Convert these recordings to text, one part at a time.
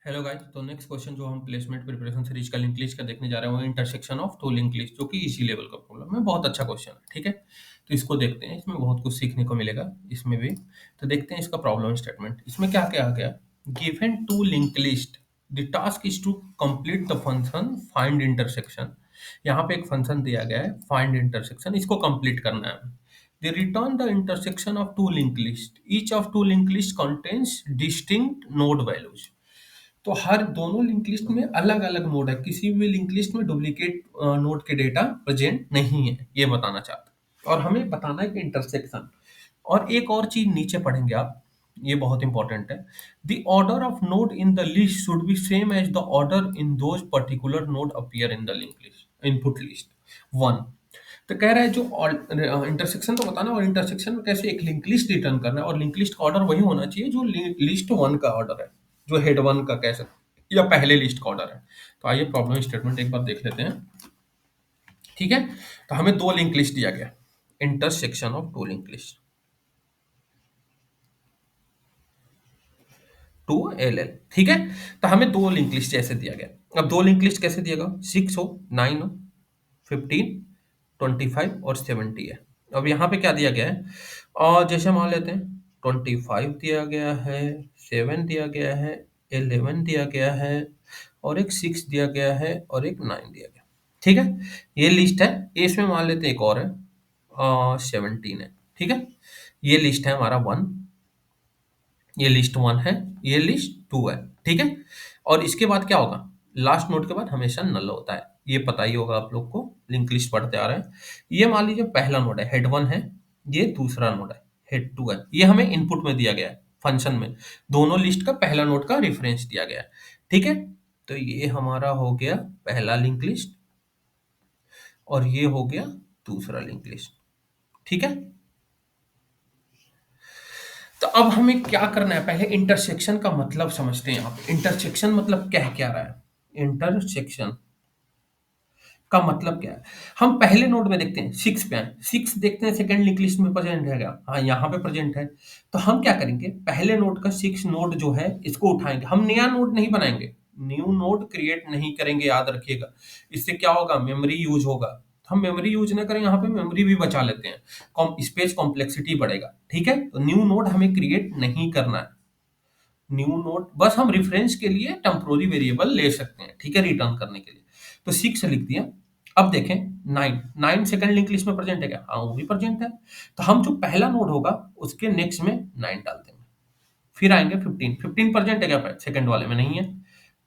Hello guys. तो next question जो हम प्लेसमेंट प्रिपरेशन सीरीज का लिंक लिस्ट का देखने जा रहे हैं वो intersection of two link list, जो कि इसी लेवल का प्रॉब्लम है। बहुत अच्छा क्वेश्चन है, ठीक है। तो इसको देखते हैं, इसमें बहुत कुछ सीखने को मिलेगा इसमें भी। तो देखते हैं इसका प्रॉब्लम स्टेटमेंट। इसमें क्या क्या आ गया। Given two link list, the task is to complete the function find intersection. यहाँ पे एक फंक्शन दिया गया है फाइंड इंटरसेक्शन, इसको कंप्लीट करना है। They return the intersection of two linked lists. Each of two linked lists contains distinct node values. तो हर दोनों लिंक लिस्ट में अलग अलग नोड है, किसी भी लिंक लिस्ट में डुप्लीकेट नोड के डेटा प्रेजेंट नहीं है, ये बताना चाहता है। और हमें बताना है कि इंटरसेक्शन। और एक और चीज नीचे पढ़ेंगे आप, ये बहुत इंपॉर्टेंट है। The order of node in the list should be same as the order in those particular node appear in the link list input list one. तो कह रहा है जो इंटरसेक्शन तो बताना, और इंटरसेक्शन में कैसे एक लिंक लिस्ट रिटर्न करना है, और लिंक लिस्ट का ऑर्डर वही होना चाहिए जो लिस्ट वन का ऑर्डर है, जो हेड वन का कह सकते या पहले लिस्ट का ऑर्डर है। तो आइए प्रॉब्लम स्टेटमेंट एक बार देख लेते हैं, ठीक है। तो हमें दो लिंक लिस्ट दिया गया, intersection of two link list, two L L, ठीक है। तो हमें दो लिंक लिस्ट ऐसे दिया गया। अब दो लिंक लिस्ट कैसे दिया गया, 6 हो, 9 हो, 15, 25 और 70 है। अब यहाँ पे क्या दिया गया है, और जैसे मान लेते हैं 25 दिया गया है, 7 दिया गया है, 11 दिया गया है, और एक 6 दिया गया है, और एक 9 दिया गया, ठीक है। ये लिस्ट है। इसमें मान लेते हैं एक और है, 17 है, ठीक है। ये लिस्ट है हमारा वन, ये लिस्ट वन है, ये लिस्ट टू है, ठीक है। और इसके बाद क्या होगा, लास्ट नोड के बाद हमेशा नल होता है, ये पता ही होगा आप लोग को, लिंक लिस्ट पढ़ते आ रहे हैं। ये मान लीजिए पहला नोड है, हेड वन है, ये दूसरा नोड है, हेड टू है। ये हमें इनपुट में दिया गया है फंक्शन में, दोनों लिस्ट का पहला नोड का रेफरेंस दिया गया है, ठीक है। तो ये हमारा हो गया पहला लिंक लिस्ट, और ये हो गया दूसरा लिंक लिस्ट, ठीक है। तो अब हमें क्या करना है, पहले इंटरसेक्शन का मतलब समझते हैं आप। इंटरसेक्शन मतलब क्या रहा है, इंटरसेक्शन का मतलब क्या है। हम पहले नोड में देखते हैं, 6 पे आए, 6 देखते हैं सेकंड लिंक लिस्ट में प्रेजेंट है क्या, हाँ यहाँ पे प्रेजेंट है। तो हम क्या करेंगे, पहले नोड का 6 नोड जो है इसको उठाएंगे, हम नया नोड नहीं बनाएंगे, न्यू नोड क्रिएट नहीं करेंगे, याद रखिएगा। इससे क्या होगा, मेमोरी यूज होगा। हम मेमोरी यूज ना करें, यहाँ पे मेमोरी भी बचा लेते हैं, स्पेस कॉम्प्लेक्सिटी बढ़ेगा, ठीक है। तो न्यू नोड हमें क्रिएट नहीं करना है, न्यू नोड बस हम रेफरेंस के लिए टेम्पोररी वेरिएबल ले सकते हैं, ठीक है, रिटर्न करने के लिए। तो 6 लिख दिया। अब देखें 9, 9 सेकंड लिंक लिस्ट में प्रेजेंट है क्या, हाँ वो भी प्रेजेंट है। तो हम जो पहला नोड होगा उसके नेक्स्ट में 9 डाल देंगे। फिर आएंगे 15, 15 प्रेजेंट है क्या, सेकंड वाले में नहीं है।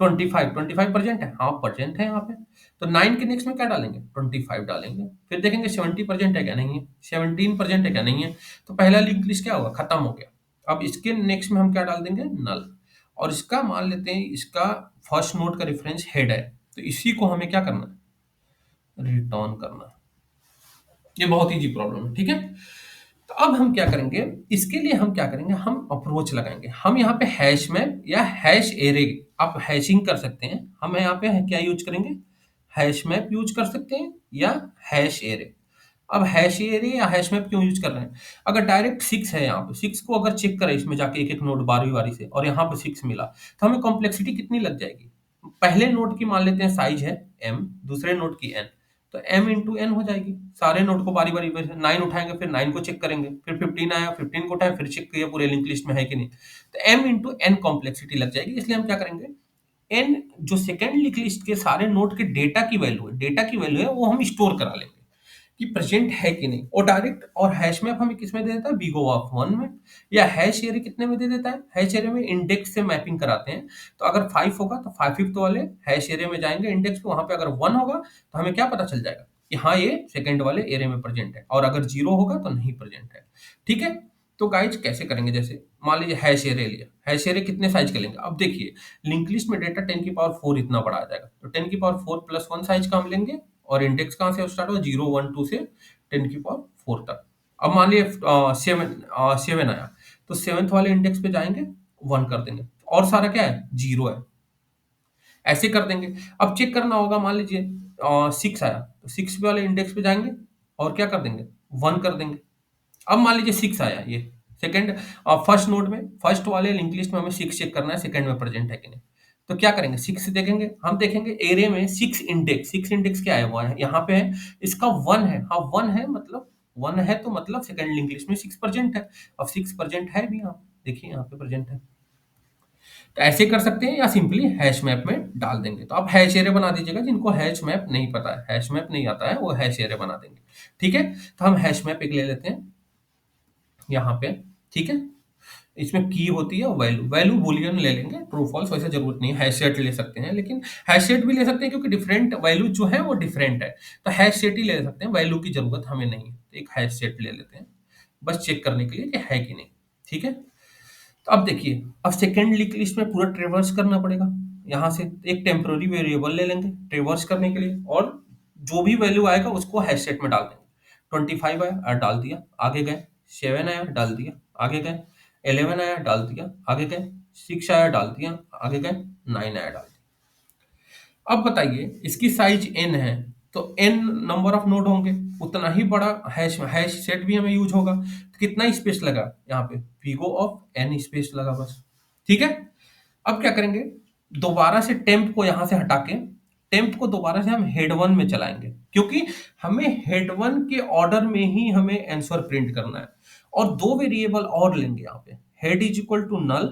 25, 25 प्रेजेंट है, हाँ प्रेजेंट है यहाँ पे। तो 9 के नेक्स्ट में क्या डालेंगे, 25 डालेंगे। फिर देखेंगे 70 प्रेजेंट है क्या, नहीं है। 17 प्रेजेंट है क्या, नहीं है। तो पहला लिंक लिस्ट क्या होगा, खत्म हो गया। अब इसके नेक्स्ट में हम क्या डाल देंगे, नल। और इसका मान लेते हैं, इसका फर्स्ट नोड का रेफरेंस हेड है, तो इसी को हमें क्या करना है, रिटर्न करना है। ये बहुत ईजी प्रॉब्लम है, ठीक है। तो अब हम क्या करेंगे, इसके लिए हम क्या करेंगे, हम अप्रोच लगाएंगे। हम यहाँ पे हैश मैप या हैश एरे, आप हैशिंग कर सकते हैं, हम यहाँ पे क्या यूज करेंगे, हैश मैप यूज कर सकते हैं या हैश एरे। अब हैश एरे या हैश मैप क्यों यूज कर रहे हैं, अगर डायरेक्ट 6 है, यहाँ पे 6 को अगर चेक करें इसमें जाके एक एक नोड बारी बारी से, और यहाँ पे 6 मिला, तो हमें कॉम्प्लेक्सिटी कितनी लग जाएगी। पहले नोड की मान लेते हैं साइज है m, दूसरे नोड की n, तो m इंटू एन हो जाएगी। सारे नोड को बारी बारी 9 उठाएंगे, फिर 9 को चेक करेंगे, फिर 15 आया, 15 को उठाए, फिर चेक किया पूरे लिंक लिस्ट में है कि नहीं। तो m इंटू एन कॉम्प्लेक्सिटी लग जाएगी। इसलिए हम क्या करेंगे, n जो सेकेंड लिंक लिस्ट के सारे नोड के डेटा की वैल्यू है, वो हम स्टोर करा लेंगे कि प्रेजेंट है कि नहीं। और डायरेक्ट, और हैश मैप हमें किस में दे देता है, बिग O ऑफ 1 में, या हैश एरे कितने में दे देता है, हैश एरे में इंडेक्स से मैपिंग कराते हैं। तो अगर 5 होगा तो 5th वाले हैश एरे में जाएंगे इंडेक्स पे, वहां पे अगर 1 होगा तो हमें क्या पता चल जाएगा कि हाँ ये सेकंड वाले एरे में प्रेजेंट है, और अगर 0 होगा तो नहीं प्रेजेंट है, ठीक है। तो गाइज कैसे करेंगे, जैसे मान लीजिए हैश एरे लिया, हैश एरे कितने साइज का लेंगे। अब देखिए लिंक लिस्ट में डेटा 10 की पावर 4 इतना बड़ा आ जाएगा, तो 10 की पावर 4 प्लस 1 साइज का हम लेंगे, और इंडेक्स कहाँ से स्टार्ट हुआ, 0 1 2 से 10 की पावर 4 तक। अब मान लिए 7 आया, तो 7th वाले इंडेक्स पे जाएंगे, 1 कर देंगे, और सारा क्या है, 0 है, ऐसे कर देंगे। अब चेक करना होगा, मान लीजिए 6 आया, तो 6 वाले इंडेक्स पे जाएंगे, और क्या कर देंगे, 1 कर देंगे। अब मान लीजिए 6 आया, ये सेकंड फर्स्ट नोड में, फर्स्ट वाले लिंक लिस्ट में हमें 6 चेक करना है सेकंड में प्रेजेंट है कि नहीं। तो क्या करेंगे, 6 देखेंगे, हम देखेंगे एरे में 6 इंडेक्स क्या है, वो है यहाँ पे है, इसका 1 है, हाँ 1 है, मतलब 1 है तो मतलब सेकंड इंग्लिश में 6 प्रेजेंट है। अब 6 प्रेजेंट है भी, यहाँ देखिए यहाँ पे प्रेजेंट है। तो ऐसे कर सकते हैं या सिंपली हैश मैप में डाल देंगे। तो आप हैश एरे बना दीजिएगा, जिनको हैश मैप नहीं पता है, हैश मैप नहीं आता है, वो हैश एरे बना देंगे। ठीक है, तो हम हैश मैप एक ले लेते हैं यहाँ पे। ठीक है, इसमें की होती है वैल्यू, वैल्यू बूलियन ले लेंगे, ट्रू फॉल्स वैसे जरूरत नहीं है, हैश सेट ले सकते हैं, लेकिन हैश सेट भी ले सकते हैं क्योंकि डिफरेंट वैल्यू जो है वो डिफरेंट है, तो हैश सेट ही ले सकते हैं, वैल्यू की जरूरत हमें नहीं है। तो एक हैश सेट ले लेते हैं बस चेक करने के लिए कि है कि नहीं। ठीक है, तो अब देखिए, अब सेकेंड लिंक लिस्ट में पूरा ट्रेवर्स करना पड़ेगा। यहाँ से एक टेम्पररी वेरिएबल ले लेंगे ट्रेवर्स करने के लिए, और जो भी वैल्यू आएगा उसको हैश सेट में डाल देंगे। 25 आया डाल दिया, आगे गए। 7 आया डाल दिया, आगे गए। 11 आया डाल दिया, आगे गए। 6 आया डाल दिया, आगे गए। 9 आया डाल दिया। अब बताइए, इसकी साइज n है, तो n नंबर ऑफ नोड होंगे, उतना ही बड़ा हैश हैश सेट भी हमें यूज होगा। तो कितना स्पेस लगा यहाँ पे, पीगो ऑफ n स्पेस लगा बस। ठीक है, अब क्या करेंगे, दोबारा से टेम्प को यहां से हटा के, टेम्प को दोबारा से हम हेड वन में चलाएंगे, क्योंकि हमें हेड वन के ऑर्डर में ही हमें आंसर प्रिंट करना है। और दो वेरिएबल और लेंगे यहाँ पे, head is equal to null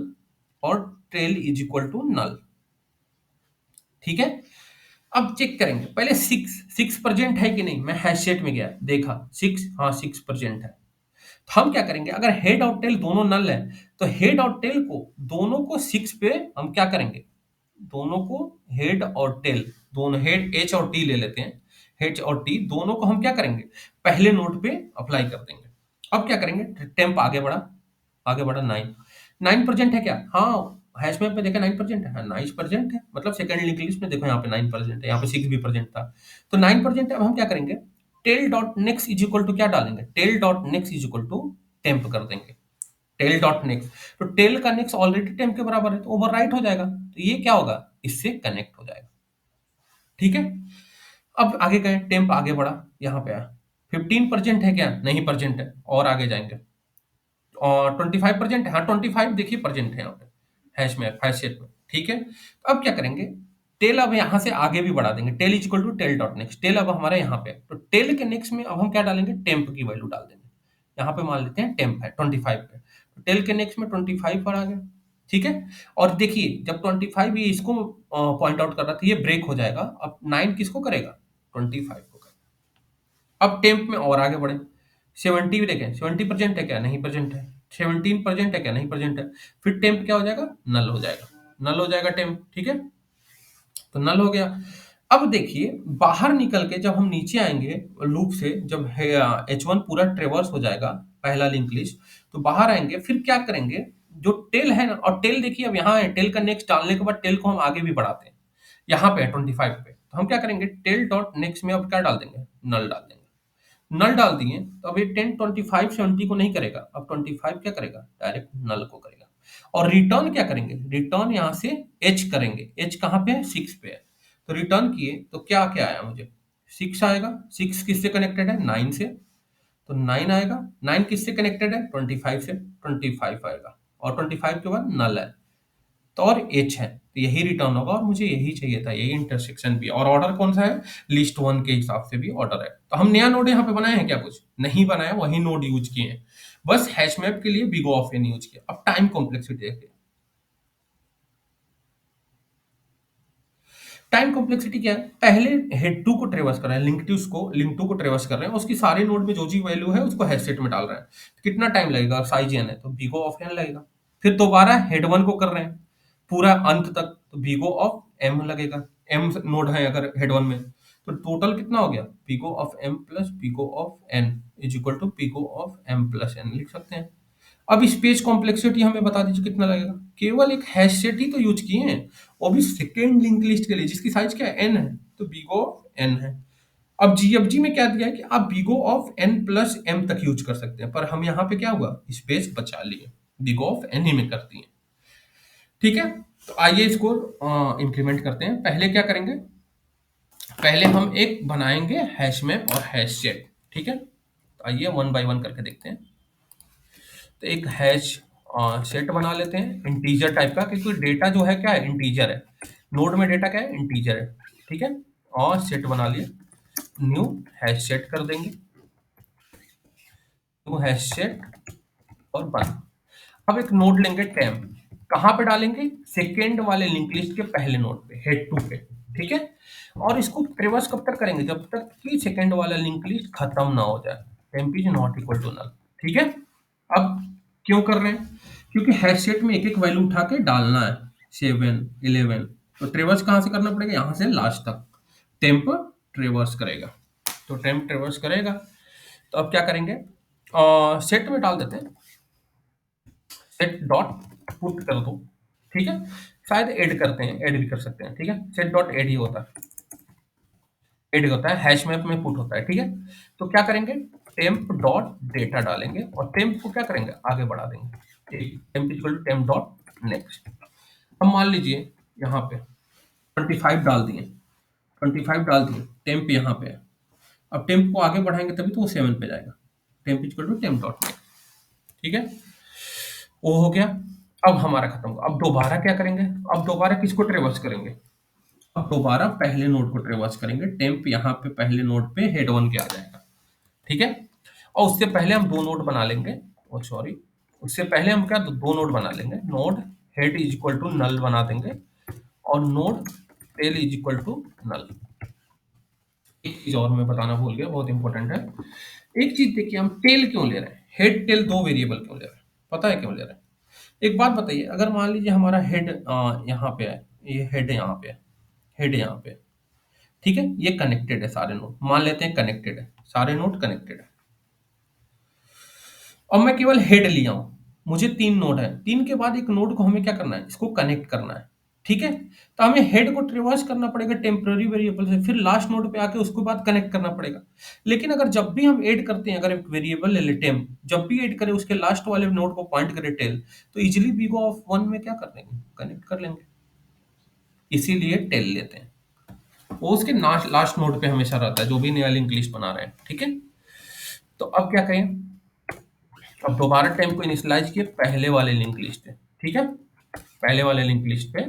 और tail is equal to null. ठीक है, अब चेक करेंगे पहले, 6 प्रेजेंट है कि नहीं, मैं हैश सेट में गया देखा 6, हाँ 6 प्रेजेंट है। तो हम क्या करेंगे, अगर हेड और टेल दोनों नल है, तो हेड और टेल को दोनों को 6 पे हम क्या करेंगे, दोनों को हेड और टेल, दोनों हेड एच और टी ले लेते हैं, हेड और टी दोनों को हम क्या करेंगे, पहले नोड पे अप्लाई कर देंगे। अब क्या करेंगे, टेम्प आगे बढ़ा, आगे बढ़ा 9 है क्या, हाँ हैश मैप में देखा 9 है, हाँ 9 है, मतलब सेकंड लिंक लिस्ट में देखो यहाँ पे 9 है, यहाँ पे 6 भी प्रेजेंट था, तो 9 है। अब हम क्या करेंगे, tail dot next is equal to क्या डालेंगे, tail dot next is equal to temp कर देंगे, टेल डॉट नेक्स्ट। तो टेल का नेक्स्ट ऑलरेडी टेम्प के बराबर है, तो ओवरराइट हो जाएगा, तो ये क्या होगा, इससे कनेक्ट हो जाएगा। ठीक है, अब आगे गए, टेम्प आगे बढ़ा, यहाँ पे आया, 15 है क्या, नहीं प्रेजेंट है, और आगे जाएंगे, और 25 है, हाँ 25 देखिए प्रेजेंट है यहाँ पे हैश में, हैश सेट में। ठीक है, तो अब क्या करेंगे, टेल अब यहाँ से आगे भी बढ़ा देंगे, tail equal to tail dot next, tail अब हमारे यहाँ पे, तो टेल के नेक्स्ट में अब हम क्या डालेंगे, टेम्प की वैल्यू डाल देंगे। यहाँ पे मान लेते हैं टेम्प है 25 पे, तो टेल के नेक्स्ट में 25 पर आ गया। ठीक है, और देखिए जब 25 ये इसको पॉइंट आउट कर रहा था, ये ब्रेक हो जाएगा, अब 9 किसको करेगा, 25 को करेगा। अब टेम्प में और आगे बढ़े, 70 भी देखें, 70 है क्या, नहीं प्रेजेंट है। 17 है क्या, नहीं प्रेजेंट है। फिर टेम्प क्या हो जाएगा, नल हो जाएगा, नल हो जाएगा टेम्प। ठीक है, तो नल हो गया। अब देखिए, बाहर निकल के जब हम नीचे आएंगे लूप से, जब H1 पूरा ट्रेवर्स हो जाएगा, पहला लिंक लिस्ट, तो बाहर आएंगे, फिर क्या करेंगे, जो टेल है ना, और टेल देखिए अब यहाँ है, टेल का नेक्स्ट डालने के बाद टेल को हम आगे भी बढ़ाते हैं, यहाँ पे है 25 पे, तो हम क्या करेंगे, टेल डॉट नेक्स्ट में अब क्या डाल देंगे, नल डाल देंगे। नल डाल दिए, तो अब ये 10 25 70 को नहीं करेगा, अब 25 क्या करेगा, डायरेक्ट नल को करेगा। और रिटर्न क्या करेंगे, रिटर्न यहाँ से एच करेंगे, एच कहाँ पे है, 6 पे है, तो रिटर्न किए तो क्या क्या आया मुझे, 6 आएगा। 6 किससे कनेक्टेड है, 9 से, तो 9 आएगा। 9 किससे कनेक्टेड है, 25 से, 25 आएगा, और 25 के बाद नल है, तो और एच है, तो यही रिटर्न होगा, और मुझे यही चाहिए था, यही इंटरसेक्शन भी। और ऑर्डर कौन सा है, लिस्ट वन के हिसाब से भी ऑर्डर है। तो हम नया नोड यहाँ पे बनाए हैं क्या, कुछ नहीं बनाया, वही नोड यूज किए हैं, बस हैश मैप के लिए बिग ऑफ एन यूज किया। अब टाइम कॉम्प्लेक्सिटी देखिए, टाइम कॉम्प्लेक्सिटी क्या है, पहले हेड टू को ट्रेवर्स कर रहे हैं, लिंक टू को ट्रेवर्स कर रहे हैं, उसकी सारे नोड में जो जी वैल्यू है उसको हैश सेट में डाल रहे हैं, तो कितना टाइम लगेगा, साइज एन है तो बिगो ऑफ एन लगेगा। फिर दोबारा हेड वन को कर रहे हैं पूरा अंत तक, तो बिगो ऑफ एम लगेगा, एम नोड है अगर हेड वन में, तो टोटल कितना हो गया, big O of M plus big O of N is equal to big O of M plus N लिख सकते हैं। अब इस पेज कॉम्प्लेक्सिटी हमें बता दीजिए कितना लगेगा, केवल एक हैश सेट ही तो यूज किए हैं, वो भी सेकेंड लिंक लिस्ट के लिए, जिसकी साइज क्या है, एन है, तो बिगो ऑफ एन है। अब जीएफजी में क्या दिया है कि आप big O of N plus M तक यूज कर सकते हैं, पर हम यहाँ पे क्या हुआ, स्पेस बचा लिए, बिगो ऑफ एन ही में करती है। ठीक है, तो आइए इसको इंक्रीमेंट करते हैं। पहले क्या करेंगे, पहले हम एक बनाएंगे हैश मैप और हैश सेट। ठीक है, तो आइए वन बाय वन करके देखते हैं। तो एक हैश सेट बना लेते हैं इंटीजर टाइप का, क्योंकि डेटा जो है क्या है, इंटीजर है। नोड में डेटा क्या है, इंटीजर है। ठीक है, और सेट बना लिए, न्यू हैश सेट कर देंगे, न्यू हैश सेट और बन। अब एक नोड लेंगे टेम्प, कहाँ पे डालेंगे, सेकेंड वाले लिंक लिस्ट के पहले नोड पे, हेड टू पे। ठीक है, और इसको ट्रेवर्स कब तक करेंगे, जब तक कि सेकेंड वाला लिंक लिस्ट खत्म ना हो जाए, temp is not equal to null. ठीक है, अब क्यों कर रहे हैं, क्योंकि हैश सेट में एक एक वैल्यू उठा के डालना है, 7 11, तो ट्रेवर्स कहाँ से करना पड़ेगा, यहाँ से लास्ट तक टेम्प ट्रेवर्स करेगा। तो टेम्प ट्रेवर्स करेगा, तो अब क्या करेंगे, सेट में डाल देते हैं, सेट डॉट पुट कर दो। ठीक है, शायद ऐड करते हैं, ऐड भी कर सकते हैं। ठीक है, सेट डॉट ऐड ही होता है, ऐड होता है, हैश मैप में पुट होता है। ठीक है, तो क्या करेंगे, टेम्प डॉट डेटा डालेंगे और टेम्प को क्या करेंगे, आगे बढ़ा देंगे, temp equal to temp dot next. अब मान लीजिए यहाँ पे 25 डाल दिए, 25 डाल दिए, टेम्प यहाँ पे है। अब टेम्प को आगे बढ़ाएंगे तभी तो वो 7 पे जाएगा, temp equal to temp dot next. ठीक है, वो हो गया। अब हमारा खत्म हुआ, अब दोबारा क्या करेंगे, अब दोबारा किसको ट्रेवर्स करेंगे, अब दोबारा पहले नोड को ट्रेवर्स करेंगे, टेम्प यहाँ पे पहले नोड पे हेड 1 के आ जाएगा। ठीक है, और उससे पहले हम दो नोड बना लेंगे, ओ सॉरी, उससे पहले हम क्या, दो नोड बना लेंगे, node head is equal to null बना देंगे और node tail is equal to null. एक चीज और मैं बताना भूल गया, बहुत इंपॉर्टेंट है। एक चीज देखिए, हम टेल क्यों ले रहे हैं, हेड टेल दो वेरिएबल क्यों ले रहे हैं, पता है क्यों ले रहे हैं। एक बात बताइए, अगर मान लीजिए हमारा हेड यहाँ पे है, ये हेड यहाँ पे है, हेड यहाँ पे है, ठीक है, ये कनेक्टेड है, सारे नोड मान लेते हैं कनेक्टेड है, सारे नोड कनेक्टेड है। अब मैं केवल हेड लिया हूं, मुझे 3 नोड है, 3 के बाद एक नोड को हमें क्या करना है, इसको कनेक्ट करना है। ठीक है, तो हमें हेड को ट्रिवर्स करना पड़ेगा टेम्पररी वेरिएबल से, फिर लास्ट नोड पे आके उसके बाद कनेक्ट करना पड़ेगा। लेकिन अगर जब भी हम ऐड करते हैं, अगर एक वेरिएबल ले ले टेम्प, जब भी ऐड करें उसके लास्ट वाले नोड को पॉइंट करे टेल, तो इजिली बिग ऑफ 1 में क्या कर लेंगे, कनेक्ट कर लेंगे, इसीलिए टेल लेते हैं। वो उसके लास्ट नोड पे हमेशा रहता है, जो भी नया लिंक लिस्ट बना रहे हैं। ठीक है, तो अब क्या करें, अब दोबारा टाइम को इनिशियलाइज किए पहले वाले लिंक लिस्ट पे। ठीक है, पहले वाले लिंक लिस्ट पे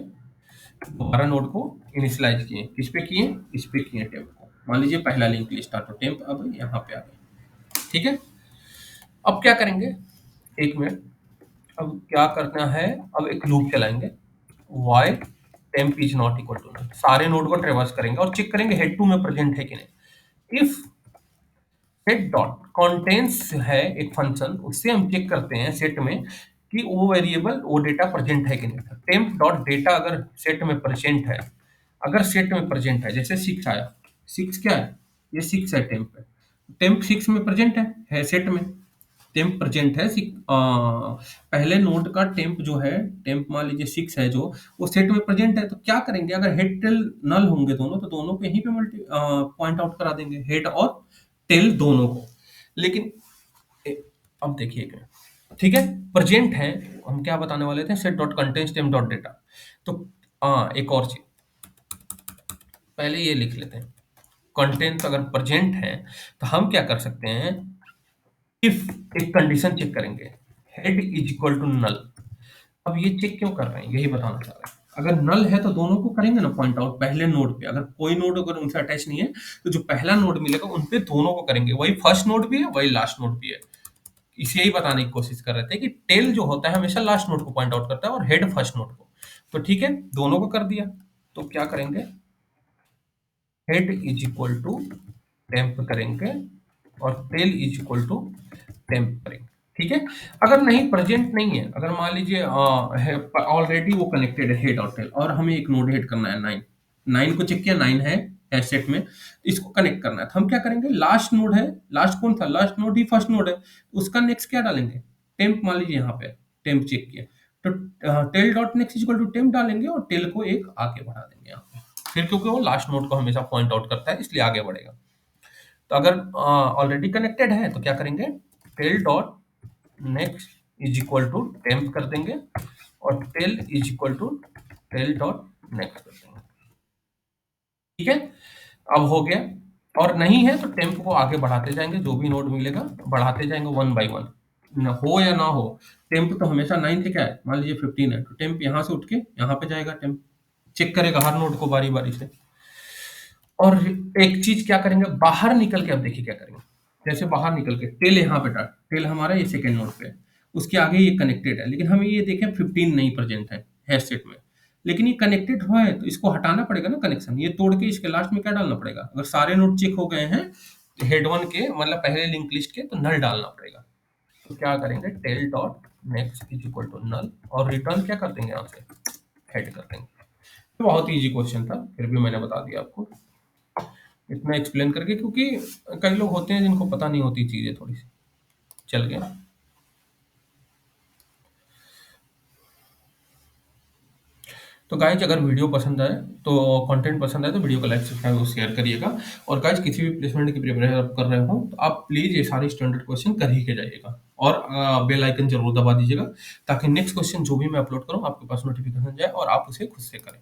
दोबारा नोड को इनिशियलाइज किए, किस पे किए, इस पे किए टेम्प को, मान लीजिए पहला लिंक लिस्ट था, तो टेम्प अब यहाँ पे आ गया। ठीक है, अब क्या करेंगे, एक मिनट, अब क्या करना है, अब एक लूप चलाएंगे, while temp is not equal to null, सारे नोड को ट्रेवर्स करेंगे और चेक करेंगे हेड टू में प्रेजेंट है कि नहीं। इफ सेट डॉट कंटेंट्स है एक फंक्शन, उससे हम चेक करते हैं सेट में कि वो वेरिएबल, वो डेटा प्रेजेंट है कि नहीं। टेम्प डॉट डेटा अगर सेट में प्रेजेंट है, अगर सेट में प्रेजेंट है, जैसे 6 आया, 6 क्या है, ये 6 है, टेम्प है, टेम्प 6 में प्रेजेंट है सेट में, टेम्प प्रेजेंट है, पहले नोड का टेम्प जो है, टेम्प मान लीजिए 6 है जो, वो सेट में प्रेजेंट है, तो क्या करेंगे, अगर हेड टेल नल होंगे दोनों, तो दोनों पे यहीं पे मल्टी पॉइंट आउट करा देंगे, हेड और टेल दोनों को। लेकिन अब देखिए क्या, ठीक है, प्रेजेंट है, हम क्या बताने वाले थे, set dot contents temp dot data. तो एक और चीज, पहले ये लिख लेते हैं, कंटेंट्स अगर प्रेजेंट है तो हम क्या कर सकते हैं, इफ एक कंडीशन चेक करेंगे, head is equal to null. अब ये चेक क्यों कर रहे हैं, यही बताना चाह रहे हैं। अगर नल है तो दोनों को करेंगे ना पॉइंट आउट, पहले नोड पे, अगर कोई नोड अगर उनसे अटैच नहीं है, तो जो पहला नोड मिलेगा उन पे दोनों को करेंगे, वही फर्स्ट नोड भी है, वही लास्ट नोड भी है। इसे ही बताने की कोशिश कर रहे थे कि टेल जो होता है हमेशा लास्ट नोड को पॉइंट आउट करता है और हेड फर्स्ट नोड को। तो ठीक है, दोनों को कर दिया, तो क्या करेंगे, head is equal to temp करेंगे और tail is equal to temp करेंगे। ठीक है, अगर नहीं प्रेजेंट नहीं है, अगर मान लीजिए ऑलरेडी वो कनेक्टेड है हेड और टेल, और हमें एक नोड हेड करना है 9, 9 को चेक किया, 9 है सेट में, इसको कनेक्ट करना है, तो हम क्या करेंगे, लास्ट नोड है, लास्ट कौन था, लास्ट नोड ही फर्स्ट नोड है, तो उसका नेक्स्ट क्या डालेंगे, टेम्प, मान लीजिए यहाँ पे टेम्प चेक किया, तो tail dot next equal to temp डालेंगे और टेल को एक आगे बढ़ा देंगे यहाँ पे, फिर क्योंकि वो लास्ट नोड को हमेशा पॉइंट आउट करता है इसलिए आगे बढ़ेगा। तो अगर ऑलरेडी कनेक्टेड है तो क्या करेंगे, tail dot next is equal to temp कर देंगे और tail is equal to tail dot next कर देंगे। ठीक है, अब हो गया, और नहीं है तो टेम्प को आगे बढ़ाते जाएंगे, जो भी नोड मिलेगा बढ़ाते जाएंगे 1 by 1। ना हो या ना हो, टेम्प तो हमेशा 9 से क्या है, मान लीजिए 15 है, तो टेम्प यहाँ से उठ के यहाँ पे जाएगा टेम्प, चेक करेगा हर नोड को बारी-बारी से। और एक चीज़ क्या करेंगे, बाहर निकल के अब देखिए क्या करेंगे। जैसे बाहर निकल के टेल यहाँ पे था, टेल हमारा ये सेकंड नोड पे है, उसके आगे ये कनेक्टेड है, लेकिन हमें ये देखें 15 नहीं प्रेज़ेंट है स्टेट में। लेकिन ये कनेक्टेड है तो इसको हटाना पड़ेगा ना कनेक्शन, ये तोड़ के इसके लास्ट में क्या डालना पड़ेगा? अगर सारे नोड चेक हो गए हैं, तो हेड 1 के मतलब पहले लिंक लिस्ट के तो नल डालना पड़ेगा। तो क्या करेंगे, tail dot next is equal to null और रिटर्न क्या कर देंगे यहाँ से, हेड कर देंगे। तो बहुत ईजी क्वेश्चन था, फिर भी मैंने बता दिया आपको इतना एक्सप्लेन करके, क्योंकि कई लोग होते हैं जिनको पता नहीं होती चीजें थोड़ी सी। चल गया। तो गाइज अगर वीडियो पसंद आए, तो कंटेंट पसंद आए तो वीडियो को लाइक सब्सक्राइब और शेयर करिएगा। और गाइज किसी भी प्लेसमेंट की प्रिपरेशन आप कर रहे हो तो आप प्लीज़ ये सारे स्टैंडर्ड क्वेश्चन कर ही के जाइएगा और बेल आइकन जरूर दबा दीजिएगा, ताकि नेक्स्ट क्वेश्चन जो भी मैं अपलोड करूँ आपके पास नोटिफिकेशन जाए और आप उसे खुद से करें।